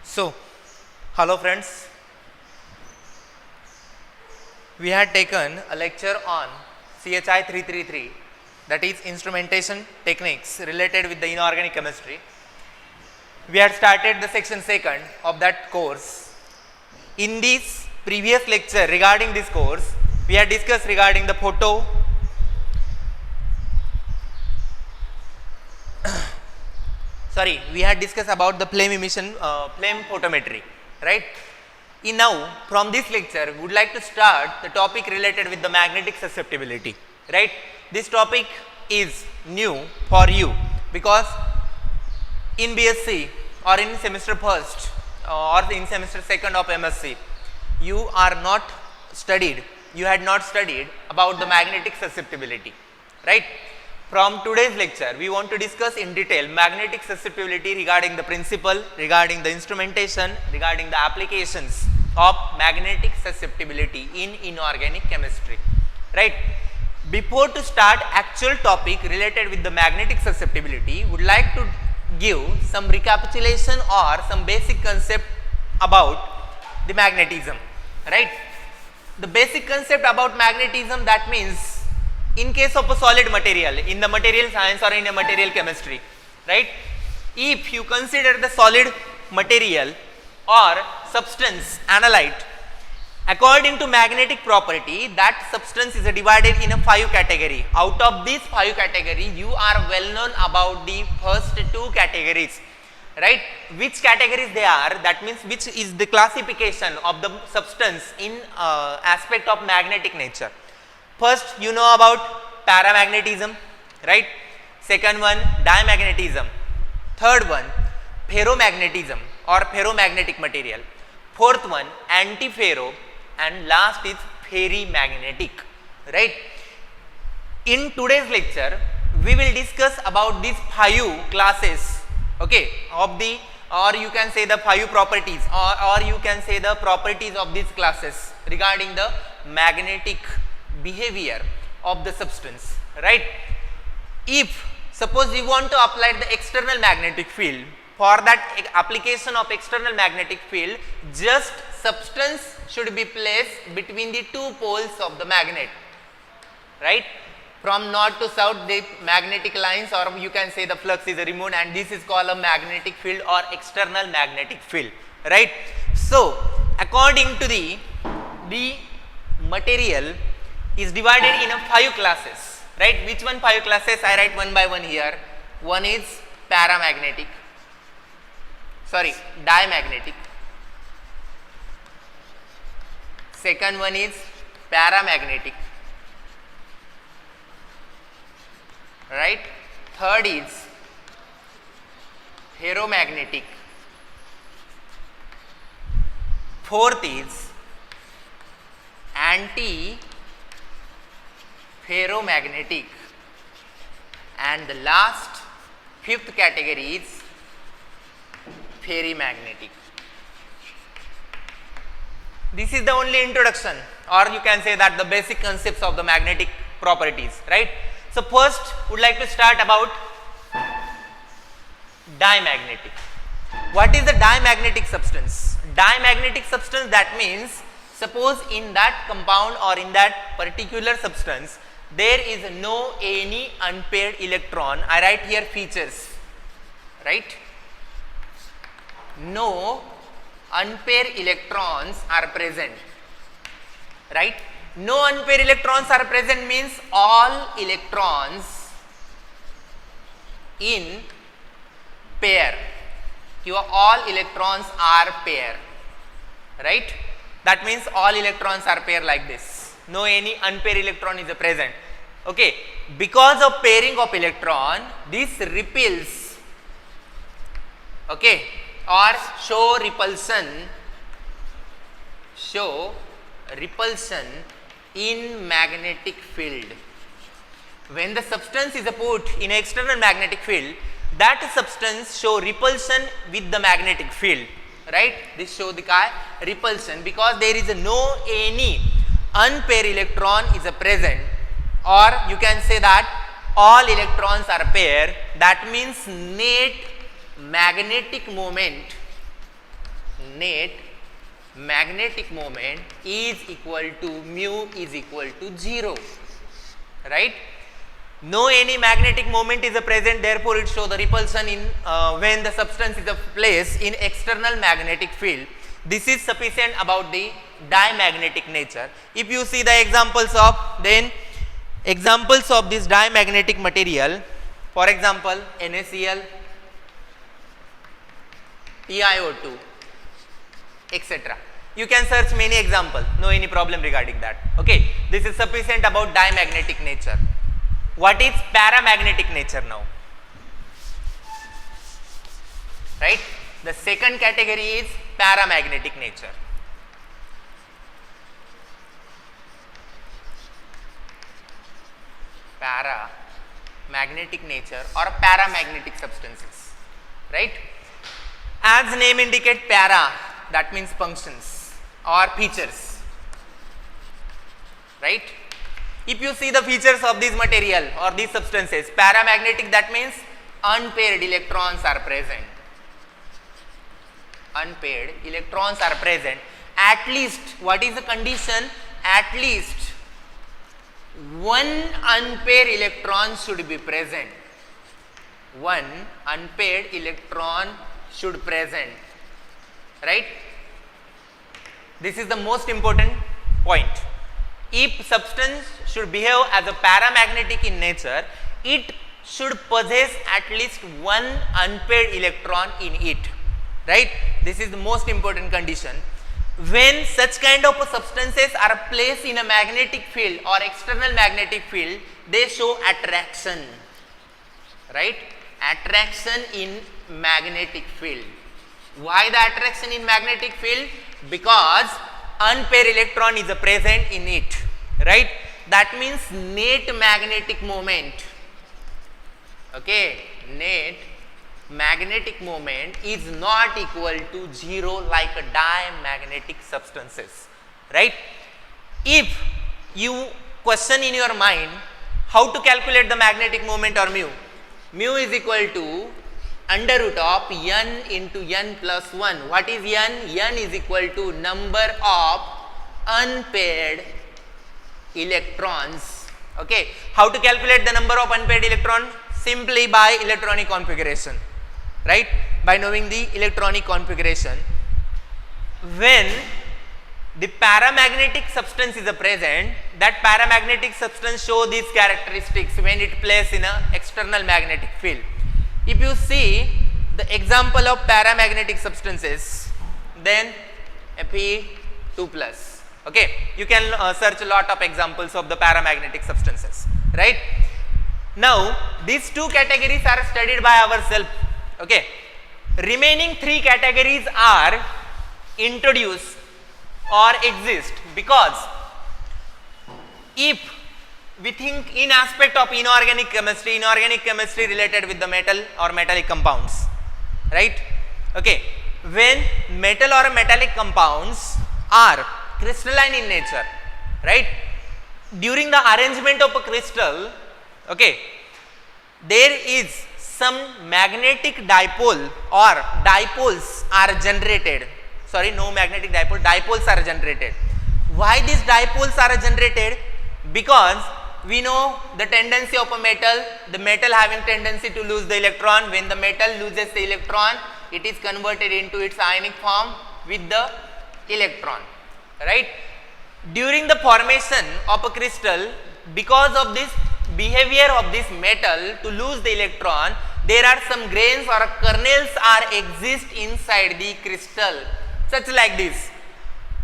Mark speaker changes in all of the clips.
Speaker 1: So, hello friends, we had taken a lecture on CHI 333, that is instrumentation techniques related with the inorganic chemistry. We had started the section 2nd of that course. In this previous lecture regarding this course, we had discussed regarding the we had discussed about the flame emission, flame photometry, right? Now, from this lecture, we would like to start the topic related with the magnetic susceptibility, right? This topic is new for you because in BSc or in semester 1st or in semester 2nd of MSc, you had not studied about the magnetic susceptibility, right? From today's lecture, we want to discuss in detail magnetic susceptibility regarding the principle, regarding the instrumentation, regarding the applications of magnetic susceptibility in inorganic chemistry, right? Before to start actual topic related with the magnetic susceptibility, would like to give some recapitulation or some basic concept about the magnetism, right? The basic concept about magnetism, that means in case of a solid material, in the material science or in a material chemistry, right? If you consider the solid material or substance analyte, according to magnetic property, that substance is divided in a 5 category. Out of these 5 category, you are well known about the first 2 categories, right? Which categories they are, that means which is the classification of the substance in aspect of magnetic nature. First, you know about paramagnetism, right? Second one, diamagnetism. Third one, ferromagnetism or ferromagnetic material. Fourth one, antiferro, and last is ferrimagnetic, right? In today's lecture, we will discuss about these 5 classes, okay, of the, or you can say the 5 properties, or you can say the properties of these classes regarding the magnetic behavior of the substance, right? If suppose you want to apply the external magnetic field, for that application of external magnetic field, just substance should be placed between the 2 poles of the magnet, right? From north to south, the magnetic lines, or you can say the flux is removed, and this is called a magnetic field or external magnetic field, right? So, according to the material is divided in a 5 classes, right? Which one 5 classes? I write one by one here. One is diamagnetic. Second one is paramagnetic, right? Third is ferromagnetic. Fourth is anti-ferromagnetic, and the last 5th category is ferrimagnetic. This is the only introduction, or you can say that the basic concepts of the magnetic properties, right? So, first would like to start about diamagnetic. What is the diamagnetic substance? Diamagnetic substance, that means suppose in that compound or in that particular substance there is no any unpaired electron. I write here features, right? No unpaired electrons are present, right? No unpaired electrons are present means all electrons in pair. All electrons are pair, right? That means all electrons are pair like this. No any unpaired electron is present. Okay. Because of pairing of electron, this repels, okay, or show repulsion in magnetic field. When the substance is put in external magnetic field, that substance show repulsion with the magnetic field, right? This show the repulsion because there is no any unpaired electron is present, or you can say that all electrons are pair. That means net magnetic moment net magnetic moment is equal to mu is equal to 0, right? No any magnetic moment is present, therefore it shows the repulsion in when the substance is placed in external magnetic field. This is sufficient about the diamagnetic nature. If you see the examples of this diamagnetic material, for example NaCl, TiO2, etc. You can search many examples, no any problem regarding that. Okay, this is sufficient about diamagnetic nature. What is paramagnetic nature now? Right? The second category is paramagnetic nature. Paramagnetic nature or paramagnetic substances. Right? As name indicate, para, that means functions or features. Right? If you see the features of this material or these substances, paramagnetic, that means unpaired electrons are present. Unpaired electrons are present. At least, what is the condition? At least one unpaired electron should be present. One unpaired electron should present. Right? This is the most important point. If substance should behave as a paramagnetic in nature, it should possess at least one unpaired electron in it. Right? This is the most important condition. When such kind of substances are placed in a magnetic field or external magnetic field, they show attraction. Right? Attraction in magnetic field. Why the attraction in magnetic field? Because unpaired electron is present in it, right? That means net magnetic moment. Okay, net magnetic moment is not equal to 0 like a diamagnetic substances, right? If you question in your mind how to calculate the magnetic moment or mu, mu is equal to under root of n into n plus 1. What is n? N is equal to number of unpaired electrons. Okay. How to calculate the number of unpaired electron? Simply by electronic configuration, right? By knowing the electronic configuration. When the paramagnetic substance is present, that paramagnetic substance show these characteristics when it placed in a external magnetic field. If you see the example of paramagnetic substances, then Fe2+. Okay, you can search a lot of examples of the paramagnetic substances, right? Now, these two categories are studied by ourselves. Okay, remaining three categories are introduced or exist because if we think in aspect of inorganic chemistry related with the metal or metallic compounds, right? Okay, when metal or metallic compounds are crystalline in nature, right? During the arrangement of a crystal, okay, there is some magnetic dipole or dipoles are generated. Sorry, no magnetic dipole, dipoles are generated. Why these dipoles are generated? Because we know the tendency of a metal, the metal having tendency to lose the electron. When the metal loses the electron, it is converted into its ionic form with the electron, right? During the formation of a crystal, because of this behavior of this metal to lose the electron, there are some grains or kernels are exist inside the crystal, such like this.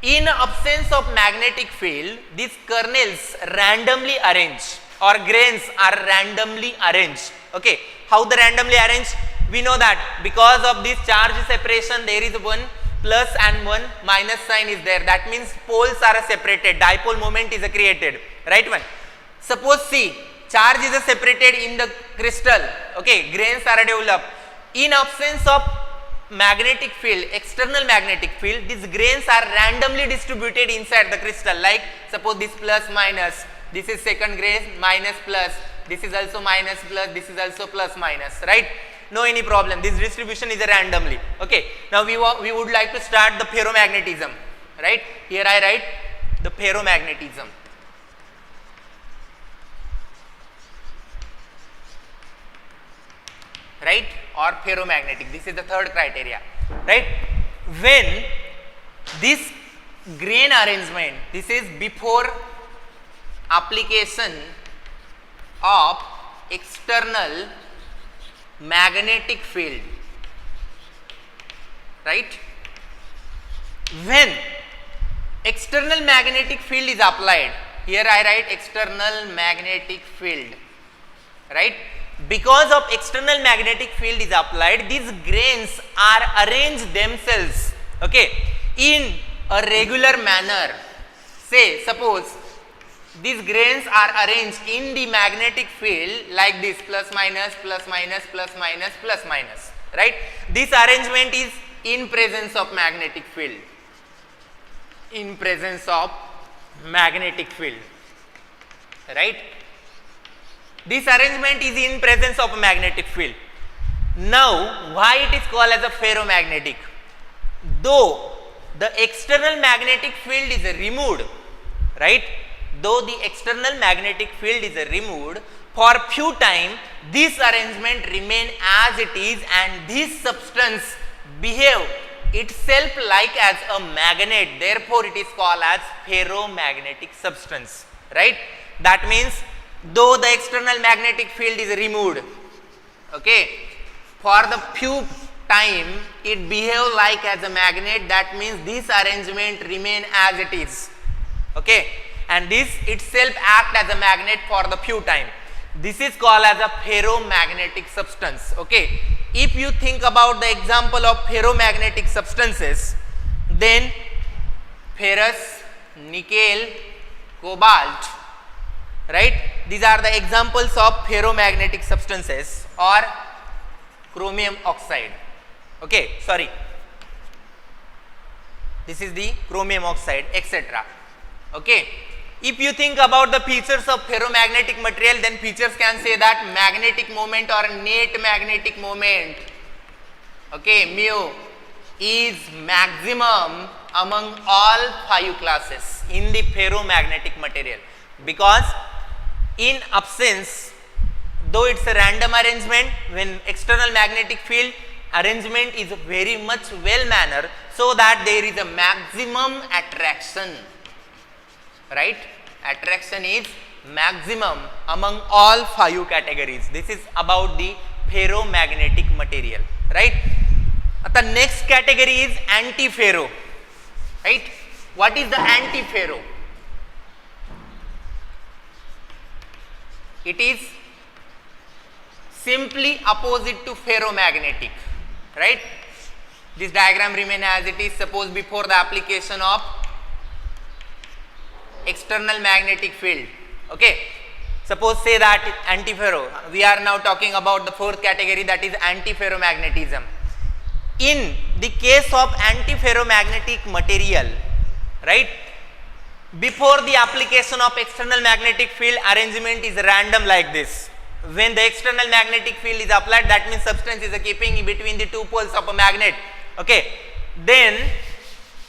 Speaker 1: In absence of magnetic field, these kernels randomly arranged or grains are randomly arranged. Okay, how the randomly arranged? We know that because of this charge separation, there is one plus and one minus sign is there. That means poles are separated, dipole moment is created, right one. Suppose see, charge is separated in the crystal, okay, grains are developed. In absence of magnetic field, external magnetic field, these grains are randomly distributed inside the crystal, like suppose this plus minus, this is second grain minus plus, this is also minus plus, this is also plus minus, right? no any problem. This distribution is randomly. Okay. Now we would like to start the ferromagnetism, right? Here I write the ferromagnetism. Right, or ferromagnetic. This is the third criteria, right? When this grain arrangement, this is before application of external magnetic field, right? When external magnetic field is applied, here I write external magnetic field, right? Because of external magnetic field is applied, these grains are arranged themselves, okay, in a regular manner. Say, suppose these grains are arranged in the magnetic field like this, plus minus, plus minus, plus minus, plus minus, right? This arrangement is in presence of magnetic field, in presence of magnetic field, right? This arrangement is in presence of a magnetic field. Now, why it is called as a ferromagnetic? Though the external magnetic field is removed, right? Though the external magnetic field is removed, for few time this arrangement remain as it is, and this substance behave itself like as a magnet. Therefore, it is called as ferromagnetic substance, right? That means though the external magnetic field is removed, okay, for the few time it behave like as a magnet. That means this arrangement remain as it is, okay, and this itself act as a magnet for the few time. This is called as a ferromagnetic substance, okay. If you think about the example of ferromagnetic substances, then ferrous, nickel, cobalt, right? These are the examples of ferromagnetic substances, or chromium oxide, okay, sorry, this is the chromium oxide, etc. Okay. If you think about the features of ferromagnetic material, then features can say that magnetic moment or net magnetic moment, okay, mu is maximum among all 5 classes in the ferromagnetic material, because in absence, though it's a random arrangement, when external magnetic field arrangement is very much well mannered, so that there is a maximum attraction, right? Attraction is maximum among all 5 categories. This is about the ferromagnetic material, right? The next category is antiferro, right? What is the antiferro? It is simply opposite to ferromagnetic, right? This diagram remain as it is. Suppose before the application of external magnetic field, okay, suppose say that antiferro, we are now talking about the 4th category, that is antiferromagnetism. In the case of antiferromagnetic material, right, before the application of external magnetic field, arrangement is random like this. When the external magnetic field is applied, that means substance is keeping in between the 2 poles of a magnet, okay. Then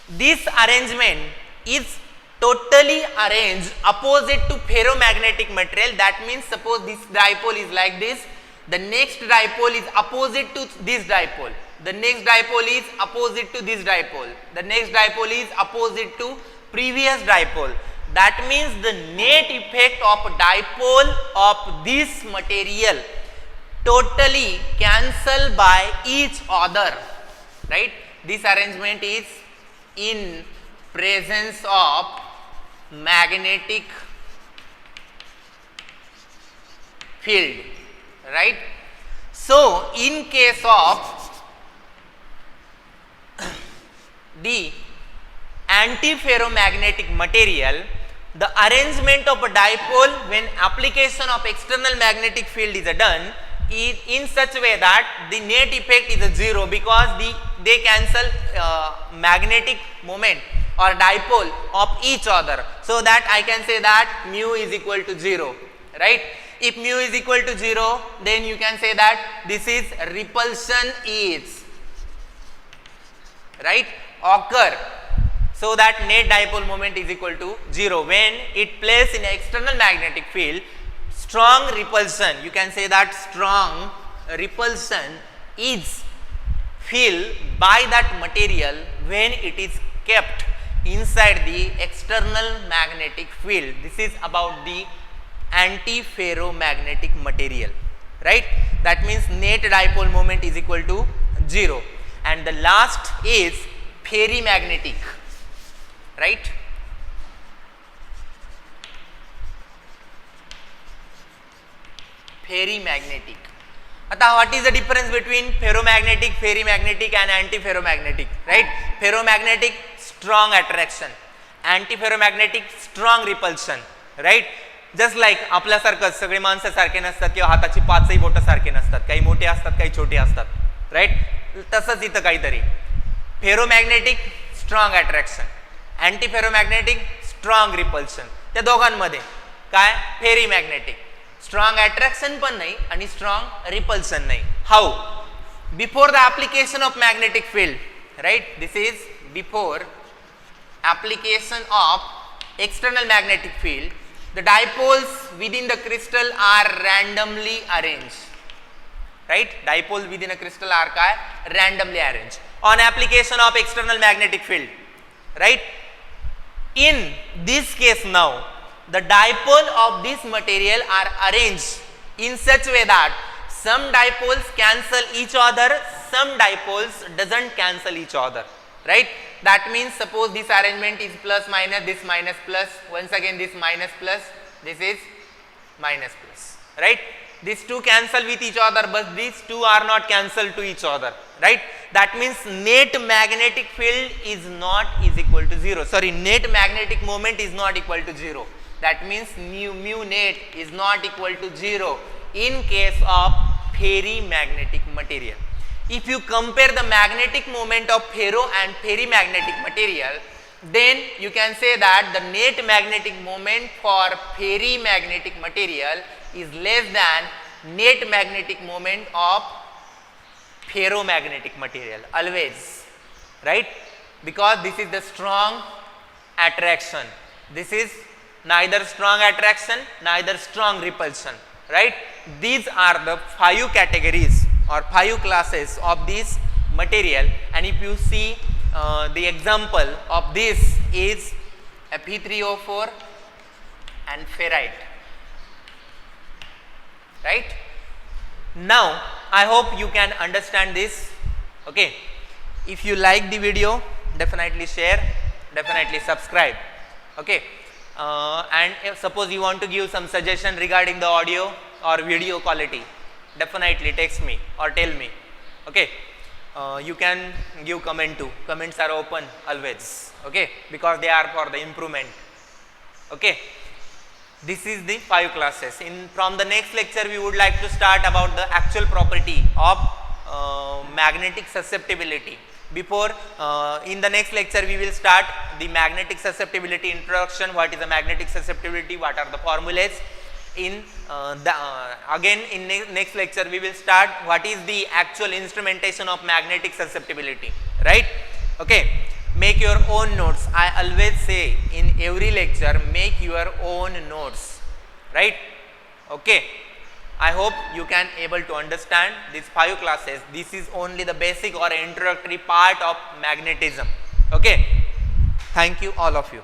Speaker 1: this arrangement is totally arranged opposite to ferromagnetic material. That means suppose this dipole is like this, the next dipole is opposite to this dipole, the next dipole is opposite to this dipole, the next dipole is opposite to previous dipole. That means the net effect of dipole of this material totally cancel by each other, right? This arrangement is in presence of magnetic field, right? So, in case of the antiferromagnetic material, the arrangement of a dipole when application of external magnetic field is done is in such a way that the net effect is 0, because they cancel magnetic moment or dipole of each other, so that I can say that mu is equal to 0, right? If mu is equal to 0, then you can say that this is repulsion is, right, occur, so that net dipole moment is equal to 0 when it plays in an external magnetic field. Strong repulsion, you can say that strong repulsion is feel by that material when it is kept inside the external magnetic field. This is about the antiferromagnetic material, right? That means net dipole moment is equal to 0. And the last is ferrimagnetic, right? Ferrimagnetic. Ata, what is the difference between ferromagnetic, ferrimagnetic and antiferromagnetic, right? Ferromagnetic, strong attraction. Antiferromagnetic, strong repulsion, right? Just like आपल्यासारखं सगळे माणसं सारखे नसतात किंवा हाताची पाचही बोटं सारखे नसतात, काही मोठे असतात काही छोटे असतात, राईट? तसंच इथं काहीतरी ferromagnetic strong attraction, anti ferromagnetic strong repulsion. त्या दोघांमध्ये काय फेरीमॅग्नेटिक स्ट्रॉंग अट्रॅक्शन पण नाही आणि स्ट्रॉंग रिपल्शन नाही. How? Before the application of magnetic field, right? This is before application of external magnetic field, the dipoles within the crystal are randomly arranged, right? Dipoles within a crystal are randomly arranged on application of external magnetic field, right? In this case now, the dipole of this material are arranged in such way that some dipoles cancel each other, some dipoles doesn't cancel each other, right? That means suppose this arrangement is plus minus, this minus plus, once again this minus plus, this is minus plus, right? These two cancel with each other, but these two are not cancelled to each other, right? That means net magnetic field is not is equal to 0. Sorry, net magnetic moment is not equal to 0. That means mu net is not equal to 0 in case of ferrimagnetic material. If you compare the magnetic moment of ferro and ferrimagnetic material, then you can say that the net magnetic moment for ferrimagnetic material is less than net magnetic moment of ferromagnetic material, always, right? Because this is the strong attraction. This is neither strong attraction, neither strong repulsion, right? These are the 5 categories or 5 classes of this material, and if you see the example of this is Fe3O4 and ferrite, right? Now I hope you can understand this. Okay, if you like the video, definitely share, definitely subscribe. Okay, and if suppose you want to give some suggestion regarding the audio or video quality, definitely text me or tell me. Okay, you can give comment too. Comments are open always, okay, because they are for the improvement. Okay, this is the 5 classes. From the next lecture we would like to start about the actual property of magnetic susceptibility. Before in the next lecture we will start the magnetic susceptibility introduction. What is a magnetic susceptibility? What are the formulas? Again in next lecture we will start what is the actual instrumentation of magnetic susceptibility, right? Okay, make your own notes. I always say in every lecture, make your own notes, right? Okay, I hope you can able to understand these 5 classes. This is only the basic or introductory part of magnetism. Okay, thank you all of you.